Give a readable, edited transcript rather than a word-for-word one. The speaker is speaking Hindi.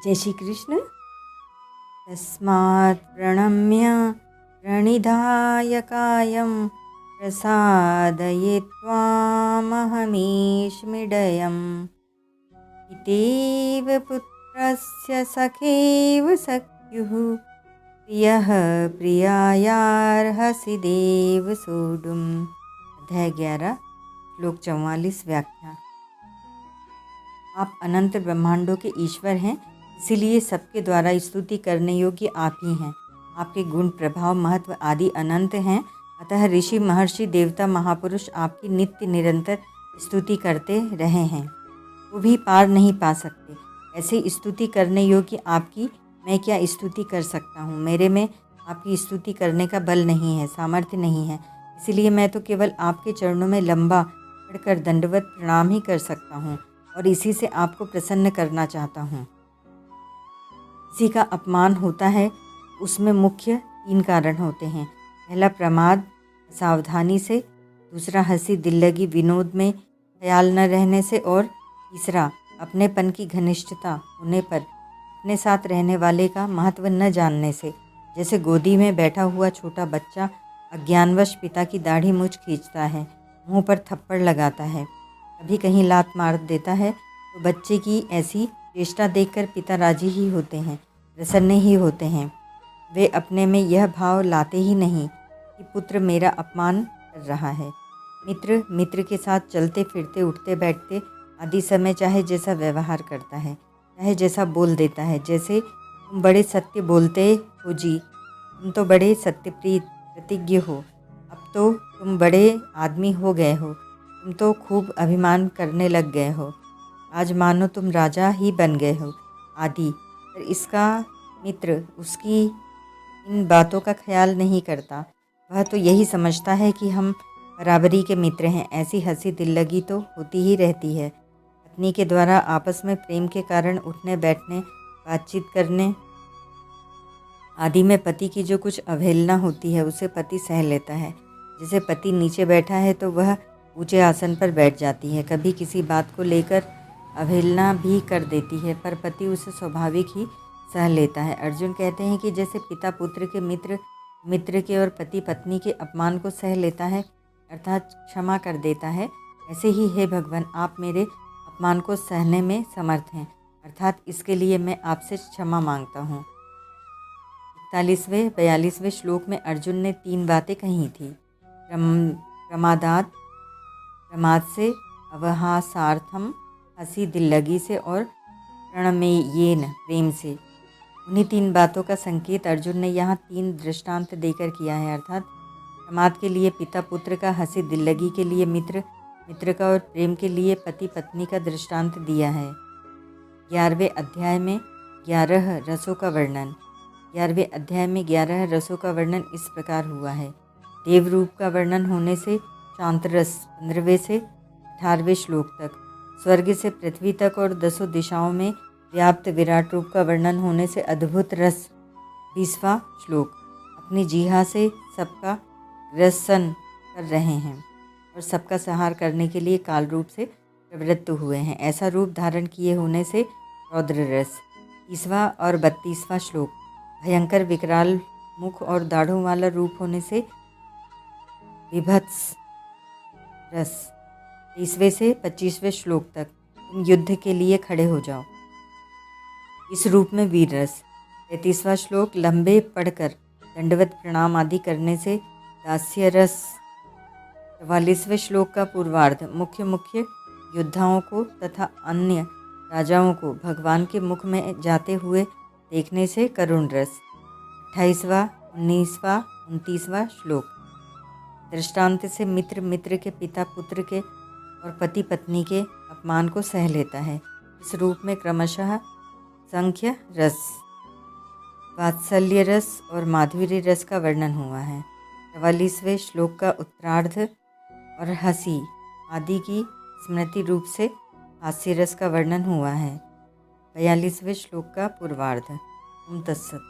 जय श्री कृष्ण। तस्मात् प्रणम्य प्रणिधाय कायं प्रसादये त्वामहमीश्मिडयम्। पितेव पुत्रस्य सखेव सख्युः प्रियः प्रियायार्हसि देव सोढुम्। अध्याय 11 श्लोक 44 व्याख्या। आप अनंत ब्रह्मांडों के ईश्वर हैं, इसीलिए सबके द्वारा स्तुति करने योग्य आप ही हैं। आपके गुण, प्रभाव, महत्व आदि अनंत हैं। अतः ऋषि, महर्षि, देवता, महापुरुष आपकी नित्य निरंतर स्तुति करते रहे हैं, वो भी पार नहीं पा सकते। ऐसे स्तुति करने योग्य आपकी मैं क्या स्तुति कर सकता हूँ। मेरे में आपकी स्तुति करने का बल नहीं है, सामर्थ्य नहीं है। इसलिए मैं तो केवल आपके चरणों में लंबा पड़कर दंडवत प्रणाम ही कर सकता हूँ और इसी से आपको प्रसन्न करना चाहता हूँ। किसी का अपमान होता है, उसमें मुख्य 3 कारण होते हैं। पहला प्रमाद, सावधानी से। दूसरा हंसी दिल्लगी, विनोद में ख्याल न रहने से। और तीसरा अपनेपन की घनिष्ठता होने पर अपने साथ रहने वाले का महत्व न जानने से। जैसे गोदी में बैठा हुआ छोटा बच्चा अज्ञानवश पिता की दाढ़ी मूछ खींचता है, मुंह पर थप्पड़ लगाता है, कभी कहीं लात मार देता है, तो बच्चे की ऐसी चेष्टा देखकर पिता राजी ही होते हैं, प्रसन्न ही होते हैं। वे अपने में यह भाव लाते ही नहीं कि पुत्र मेरा अपमान कर रहा है। मित्र मित्र के साथ चलते फिरते, उठते बैठते आदि समय चाहे जैसा व्यवहार करता है, चाहे जैसा बोल देता है। जैसे तुम बड़े सत्य बोलते हो जी, तुम तो बड़े सत्यप्रिय प्रतिज्ञ हो, अब तो तुम बड़े आदमी हो गए हो, तुम तो खूब अभिमान करने लग गए हो, आज मानो तुम राजा ही बन गए हो आदि। पर इसका मित्र उसकी इन बातों का ख्याल नहीं करता। वह तो यही समझता है कि हम बराबरी के मित्र हैं। ऐसी हंसी दिल्लगी तो होती ही रहती है। पत्नी के द्वारा आपस में प्रेम के कारण उठने बैठने, बातचीत करने आदि में पति की जो कुछ अवहेलना होती है उसे पति सह लेता है। जैसे पति नीचे बैठा है तो वह ऊंचे आसन पर बैठ जाती है। कभी किसी बात को लेकर अवहेलना भी कर देती है, पर पति उसे स्वाभाविक ही सह लेता है। अर्जुन कहते हैं कि जैसे पिता पुत्र के, मित्र मित्र के और पति पत्नी के अपमान को सह लेता है, अर्थात क्षमा कर देता है, ऐसे ही हे भगवान आप मेरे अपमान को सहने में समर्थ हैं, अर्थात इसके लिए मैं आपसे क्षमा मांगता हूँ। 41वें श्लोक में अर्जुन ने 3 बातें कही थी। प्रमादात, प्रमाद से, अवहासार्थम, हंसी दिल्लगी से, और प्रणमेयेन, प्रेम से। उन्हीं 3 बातों का संकेत अर्जुन ने यहाँ 3 दृष्टांत देकर किया है। अर्थात प्रमाद के लिए पिता पुत्र का, हंसी दिल्लगी के लिए मित्र मित्र का और प्रेम के लिए पति पत्नी का दृष्टांत दिया है। 11वें अध्याय में 11 रसों का वर्णन। 11वें अध्याय में 11 रसों का वर्णन इस प्रकार हुआ है। देव रूप का वर्णन होने से शांत रस 15वें से 18वें श्लोक तक, स्वर्ग से पृथ्वी तक और 10 दिशाओं में व्याप्त विराट रूप का वर्णन होने से अद्भुत रस 20वां श्लोक, अपनी जीहा से सबका रसन कर रहे हैं और सबका संहार करने के लिए काल रूप से प्रवृत्त हुए हैं, ऐसा रूप धारण किए होने से रौद्र रस। 30वां और 32वां श्लोक, भयंकर विकराल मुख और दाढ़ों वाला रूप होने से विभत्स रस। 23वें से 25वें श्लोक तक, तुम युद्ध के लिए खड़े हो जाओ, इस रूप में वीर रस। 33वां श्लोक, लंबे पढ़कर दंडवत प्रणाम आदि करने से दास्य रस। 44वें श्लोक का पूर्वार्ध, मुख्य मुख्य योद्धाओं को तथा अन्य राजाओं को भगवान के मुख में जाते हुए देखने से करुण रस। 28वां, 19वां, 29वां श्लोक, दृष्टांत से मित्र मित्र के, पिता पुत्र के और पति पत्नी के अपमान को सह लेता है। इस रूप में क्रमशः संख्य रस, वात्सल्य रस और माधुर्य रस का वर्णन हुआ है। 44वें श्लोक का उत्तरार्ध और हंसी आदि की स्मृति रूप से हास्य रस का वर्णन हुआ है। 42वें श्लोक का पूर्वार्ध। ओम तत्सत।